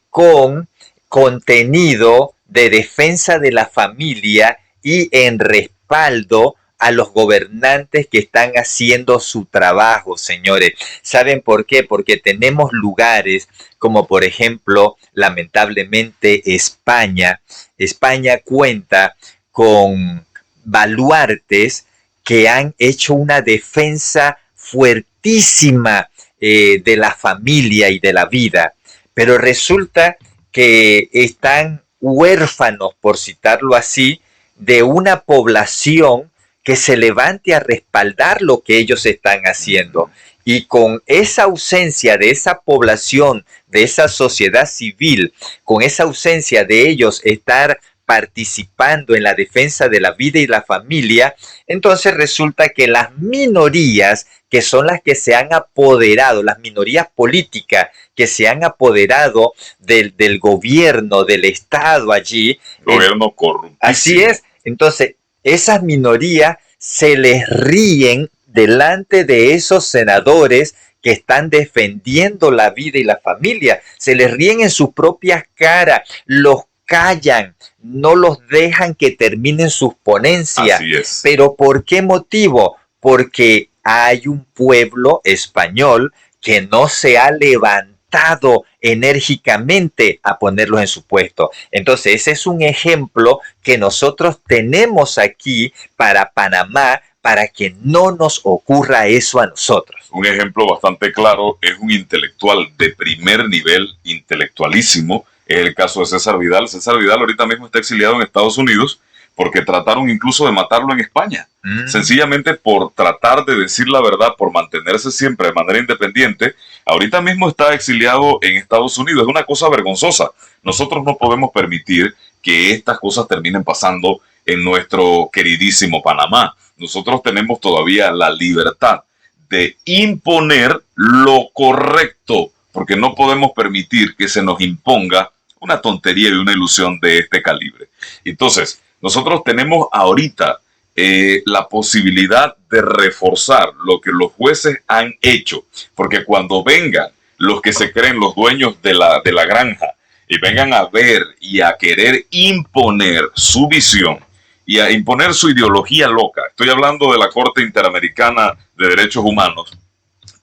con contenido de defensa de la familia y en respaldo a los gobernantes que están haciendo su trabajo, señores. ¿Saben por qué? Porque tenemos lugares como por ejemplo, lamentablemente, España. España cuenta con baluartes que han hecho una defensa fuertísima de la familia y de la vida. Pero resulta que están huérfanos, por citarlo así, de una población que se levante a respaldar lo que ellos están haciendo. Y con esa ausencia de esa población, de esa sociedad civil, con esa ausencia de ellos estar participando en la defensa de la vida y la familia, entonces resulta que las minorías, que son las que se han apoderado, las minorías políticas que se han apoderado del gobierno, del Estado allí. Gobierno corruptísimo. Así es. Entonces, esas minorías se les ríen delante de esos senadores que están defendiendo la vida y la familia. Se les ríen en sus propias caras, los callan, no los dejan que terminen sus ponencias. Así es. ¿Pero por qué motivo? Porque hay un pueblo español que no se ha levantado enérgicamente a ponerlos en su puesto. Entonces, ese es un ejemplo que nosotros tenemos aquí para Panamá, para que no nos ocurra eso a nosotros. Un ejemplo bastante claro es un intelectual de primer nivel, intelectualísimo, es el caso de César Vidal. César Vidal ahorita mismo está exiliado en Estados Unidos porque trataron incluso de matarlo en España. Sencillamente por tratar de decir la verdad, por mantenerse siempre de manera independiente. Ahorita mismo está exiliado en Estados Unidos. Es una cosa vergonzosa. Nosotros no podemos permitir que estas cosas terminen pasando en nuestro queridísimo Panamá. Nosotros tenemos todavía la libertad de imponer lo correcto, porque no podemos permitir que se nos imponga una tontería y una ilusión de este calibre. Entonces, nosotros tenemos ahorita la posibilidad de reforzar lo que los jueces han hecho, porque cuando vengan los que se creen los dueños de la granja y vengan a ver y a querer imponer su visión y a imponer su ideología loca, estoy hablando de la Corte Interamericana de Derechos Humanos,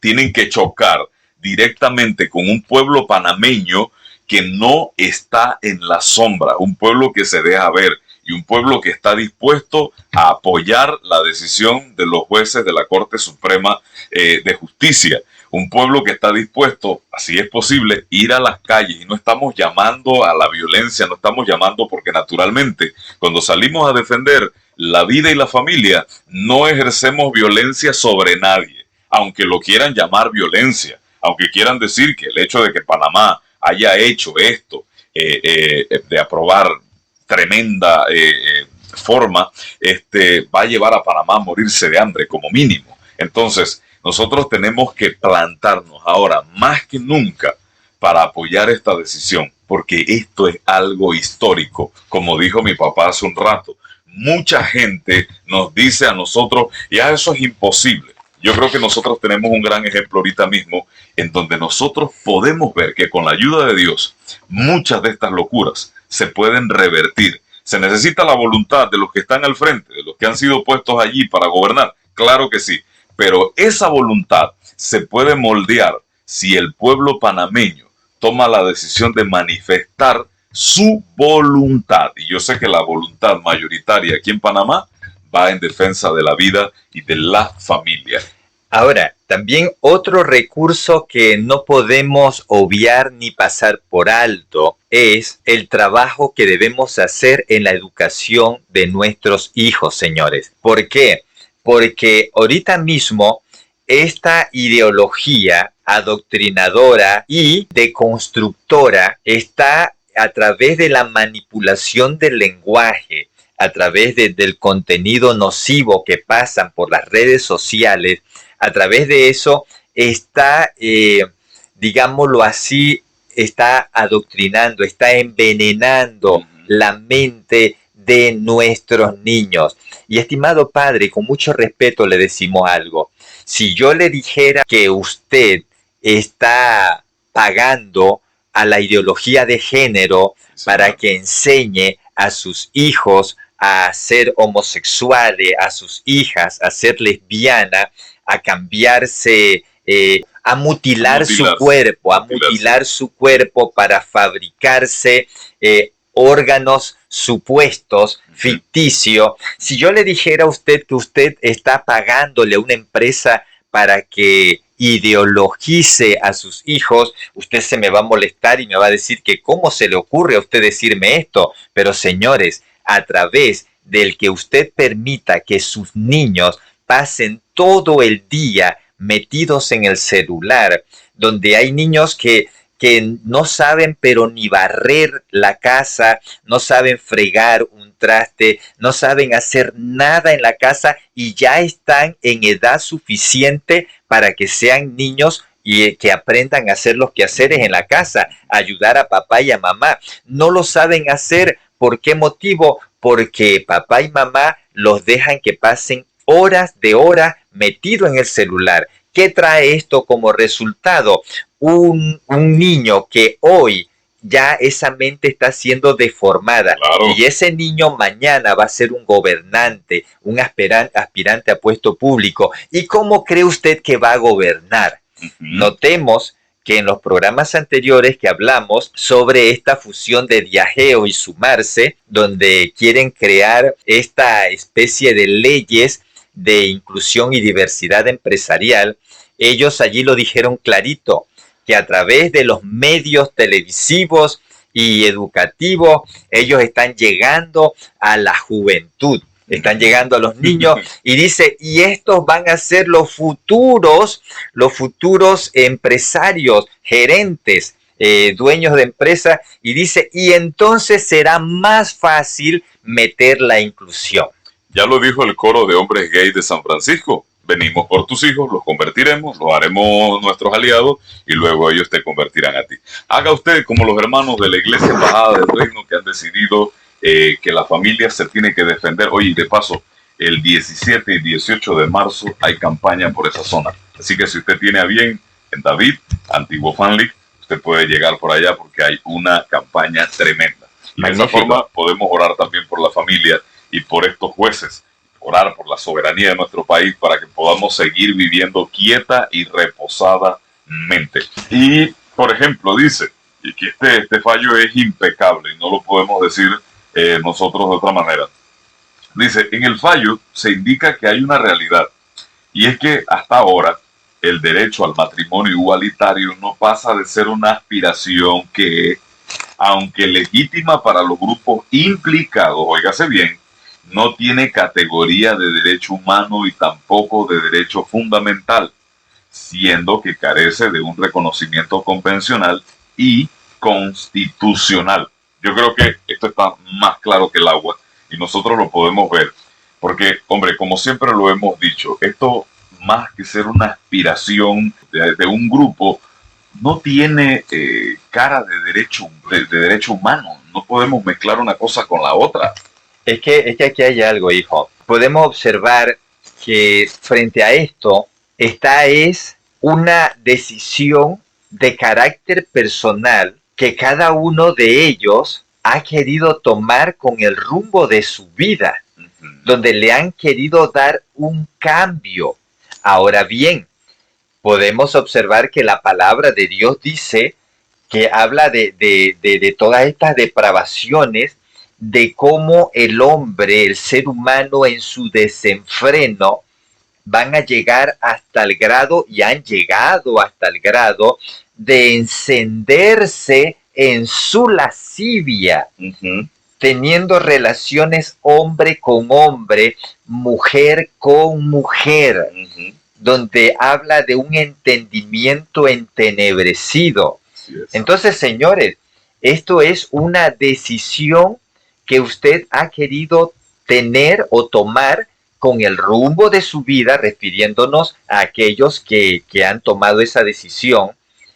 tienen que chocar directamente con un pueblo panameño que no está en la sombra, un pueblo que se deja ver y un pueblo que está dispuesto a apoyar la decisión de los jueces de la Corte Suprema de Justicia. Un pueblo que está dispuesto, así es posible, ir a las calles. Y no estamos llamando a la violencia, no estamos llamando porque naturalmente cuando salimos a defender la vida y la familia, no ejercemos violencia sobre nadie, aunque lo quieran llamar violencia, aunque quieran decir que el hecho de que Panamá haya hecho esto, de aprobar tremenda forma, va a llevar a Panamá a morirse de hambre como mínimo. Entonces, nosotros tenemos que plantarnos ahora más que nunca para apoyar esta decisión, porque esto es algo histórico. Como dijo mi papá hace un rato, mucha gente nos dice a nosotros, ya eso es imposible. Yo creo que nosotros tenemos un gran ejemplo ahorita mismo en donde nosotros podemos ver que con la ayuda de Dios, muchas de estas locuras se pueden revertir. Se necesita la voluntad de los que están al frente, de los que han sido puestos allí para gobernar. Claro que sí, pero esa voluntad se puede moldear si el pueblo panameño toma la decisión de manifestar su voluntad. Y yo sé que la voluntad mayoritaria aquí en Panamá va en defensa de la vida y de la familia. Ahora, también otro recurso que no podemos obviar ni pasar por alto es el trabajo que debemos hacer en la educación de nuestros hijos, señores. ¿Por qué? Porque ahorita mismo esta ideología adoctrinadora y deconstructora está a través de la manipulación del lenguaje, a través del contenido nocivo que pasan por las redes sociales. A través de eso está, digámoslo así, está adoctrinando, está envenenando la mente de nuestros niños. Y estimado padre, con mucho respeto le decimos algo. Si yo le dijera que usted está pagando a la ideología de género para que enseñe a sus hijos a ser homosexuales, a sus hijas a ser lesbianas, a cambiarse, a mutilar su cuerpo para fabricarse órganos supuestos, ficticios. Si yo le dijera a usted que usted está pagándole a una empresa para que ideologice a sus hijos, usted se me va a molestar y me va a decir que cómo se le ocurre a usted decirme esto. Pero señores, a través del que usted permita que sus niños pasen todo el día metidos en el celular, donde hay niños que no saben pero ni barrer la casa, no saben fregar un traste, no saben hacer nada en la casa y ya están en edad suficiente para que sean niños y que aprendan a hacer los quehaceres en la casa, ayudar a papá y a mamá. No lo saben hacer. ¿Por qué motivo? Porque papá y mamá los dejan que pasen horas metido en el celular. ¿Qué trae esto como resultado? Un niño que hoy ya esa mente está siendo deformada. Claro. Y ese niño mañana va a ser un gobernante, un aspirante a puesto público. ¿Y cómo cree usted que va a gobernar? Notemos que en los programas anteriores que hablamos sobre esta fusión de Diageo y Sumarse, donde quieren crear esta especie de leyes de inclusión y diversidad empresarial, ellos allí lo dijeron clarito, que a través de los medios televisivos y educativos, ellos están llegando a la juventud, están llegando a los niños, y dice, y estos van a ser los futuros empresarios, gerentes, dueños de empresas, y dice, y entonces será más fácil meter la inclusión. Ya lo dijo el coro de hombres gays de San Francisco. Venimos por tus hijos, los convertiremos, los haremos nuestros aliados y luego ellos te convertirán a ti. Haga usted como los hermanos de la Iglesia Embajada del Reino que han decidido que la familia se tiene que defender. Oye, de paso, el 17 y 18 de marzo hay campaña por esa zona. Así que si usted tiene a bien en David, Antiguo Fan League, usted puede llegar por allá porque hay una campaña tremenda. Y de esa forma podemos orar también por la familia y por estos jueces, orar por la soberanía de nuestro país para que podamos seguir viviendo quieta y reposadamente. Y, por ejemplo, dice, y que este fallo es impecable y no lo podemos decir nosotros de otra manera. Dice, en el fallo se indica que hay una realidad, y es que hasta ahora el derecho al matrimonio igualitario no pasa de ser una aspiración que, aunque legítima para los grupos implicados, óigase bien, no tiene categoría de derecho humano y tampoco de derecho fundamental, siendo que carece de un reconocimiento convencional y constitucional. Yo creo que esto está más claro que el agua y nosotros lo podemos ver, porque, hombre, como siempre lo hemos dicho, esto más que ser una aspiración de un grupo, no tiene cara de derecho humano. No podemos mezclar una cosa con la otra. Es que aquí hay algo, hijo. Podemos observar que frente a esto, esta es una decisión de carácter personal que cada uno de ellos ha querido tomar con el rumbo de su vida, donde le han querido dar un cambio. Ahora bien, podemos observar que la palabra de Dios dice que habla de todas estas depravaciones, de cómo el hombre, el ser humano en su desenfreno, van a llegar hasta el grado, y han llegado hasta el grado, de encenderse en su lascivia, teniendo relaciones hombre con hombre, mujer con mujer, donde habla de un entendimiento entenebrecido. Entonces, señores, esto es una decisión que usted ha querido tener o tomar con el rumbo de su vida, refiriéndonos a aquellos que han tomado esa decisión.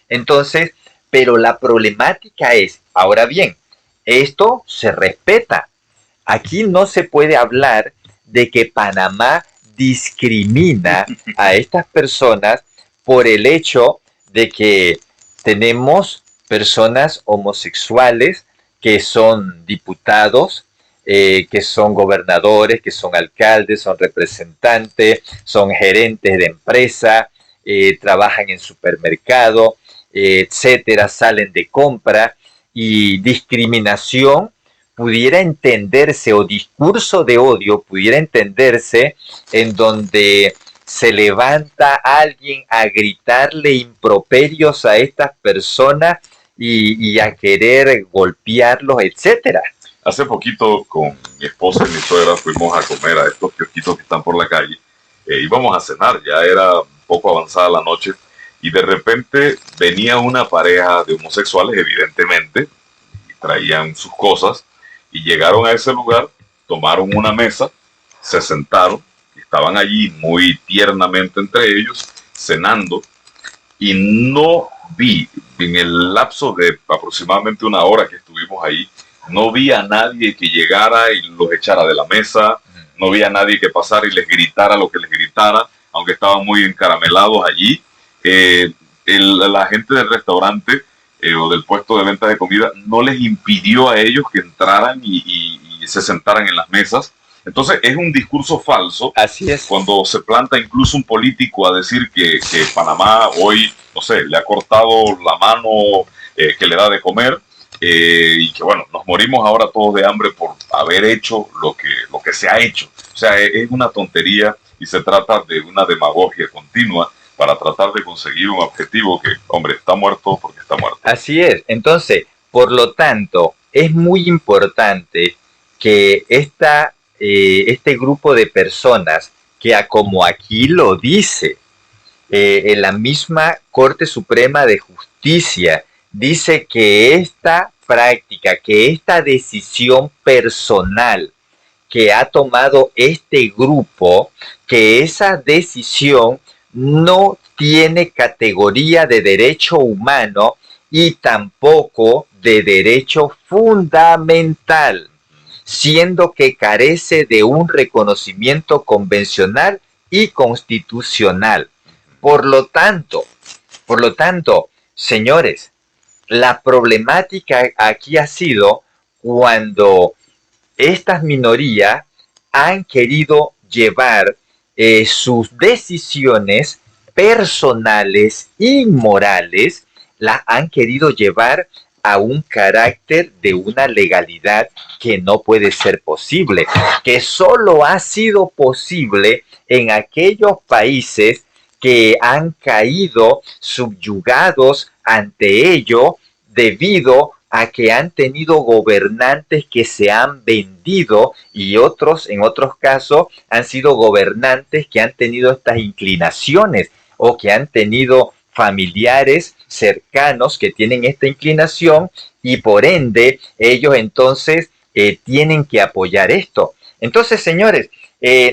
Entonces, pero la problemática es, ahora bien, esto se respeta. Aquí no se puede hablar de que Panamá discrimina a estas personas por el hecho de que tenemos personas homosexuales que son diputados, que son gobernadores, que son alcaldes, son representantes, son gerentes de empresa, trabajan en supermercado, etcétera, salen de compra, y discriminación pudiera entenderse, o discurso de odio pudiera entenderse en donde se levanta alguien a gritarle improperios a estas personas y a querer golpearlos, etcétera. Hace poquito con mi esposa y mi suegra fuimos a comer a estos kiosquitos que están por la calle. Íbamos a cenar, ya era un poco avanzada la noche, y de repente venía una pareja de homosexuales, evidentemente, y traían sus cosas, y llegaron a ese lugar, tomaron una mesa, se sentaron, y estaban allí muy tiernamente entre ellos, cenando, y no vi, en el lapso de aproximadamente una hora que estuvimos ahí, no vi a nadie que llegara y los echara de la mesa, no vi a nadie que pasara y les gritara lo que les gritara, aunque estaban muy encaramelados allí. La gente del restaurante o del puesto de venta de comida no les impidió a ellos que entraran y se sentaran en las mesas. Entonces es un discurso falso. Así es. Cuando se planta incluso un político a decir que Panamá hoy, no sé, le ha cortado la mano que le da de comer, y que bueno, nos morimos ahora todos de hambre por haber hecho lo que se ha hecho. O sea, es una tontería y se trata de una demagogia continua para tratar de conseguir un objetivo que, hombre, está muerto porque está muerto. Así es. Entonces, por lo tanto, es muy importante que este grupo de personas, que como aquí lo dice, en la misma Corte Suprema de Justicia, dice que esta práctica, que esta decisión personal que ha tomado este grupo, que esa decisión no tiene categoría de derecho humano y tampoco de derecho fundamental, siendo que carece de un reconocimiento convencional y constitucional. Por lo tanto, señores, la problemática aquí ha sido cuando estas minorías han querido llevar sus decisiones personales y morales, las han querido llevar a un carácter de una legalidad que no puede ser posible, que solo ha sido posible en aquellos países que han caído subyugados ante ello debido a que han tenido gobernantes que se han vendido y otros, en otros casos, han sido gobernantes que han tenido estas inclinaciones o que han tenido familiares cercanos que tienen esta inclinación y por ende ellos entonces tienen que apoyar esto. Entonces, señores,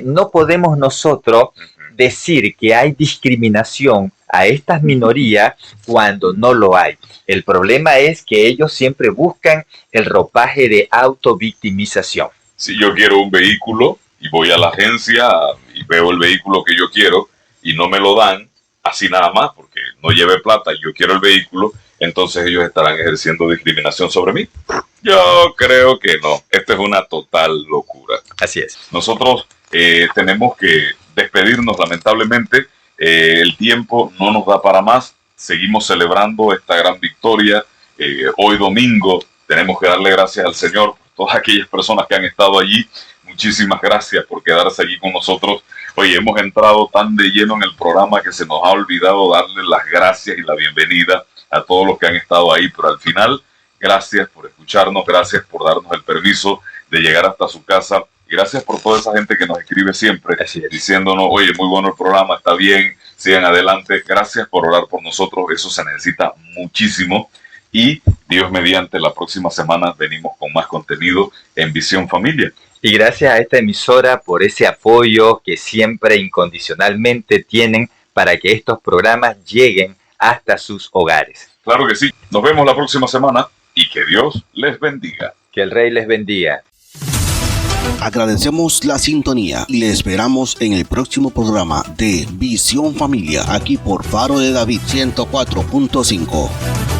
no podemos nosotros decir que hay discriminación a estas minorías cuando no lo hay. El problema es que ellos siempre buscan el ropaje de autovictimización. Si yo quiero un vehículo y voy a la agencia y veo el vehículo que yo quiero y no me lo dan, así nada más, porque no lleve plata y yo quiero el vehículo, entonces ellos estarán ejerciendo discriminación sobre mí. Yo creo que no. Esto es una total locura. Así es. Nosotros tenemos que despedirnos, lamentablemente. El tiempo no nos da para más. Seguimos celebrando esta gran victoria. Hoy domingo tenemos que darle gracias al Señor por todas aquellas personas que han estado allí. Muchísimas gracias por quedarse allí con nosotros. Oye, hemos entrado tan de lleno en el programa que se nos ha olvidado darle las gracias y la bienvenida a todos los que han estado ahí, pero al final, gracias por escucharnos, gracias por darnos el permiso de llegar hasta su casa, y gracias por toda esa gente que nos escribe siempre, diciéndonos, oye, muy bueno el programa, está bien, sigan adelante, gracias por orar por nosotros, eso se necesita muchísimo, y Dios mediante, la próxima semana venimos con más contenido en Visión Familia. Y gracias a esta emisora por ese apoyo que siempre incondicionalmente tienen para que estos programas lleguen hasta sus hogares. Claro que sí. Nos vemos la próxima semana y que Dios les bendiga. Que el Rey les bendiga. Agradecemos la sintonía y le esperamos en el próximo programa de Visión Familia, aquí por Faro de David 104.5.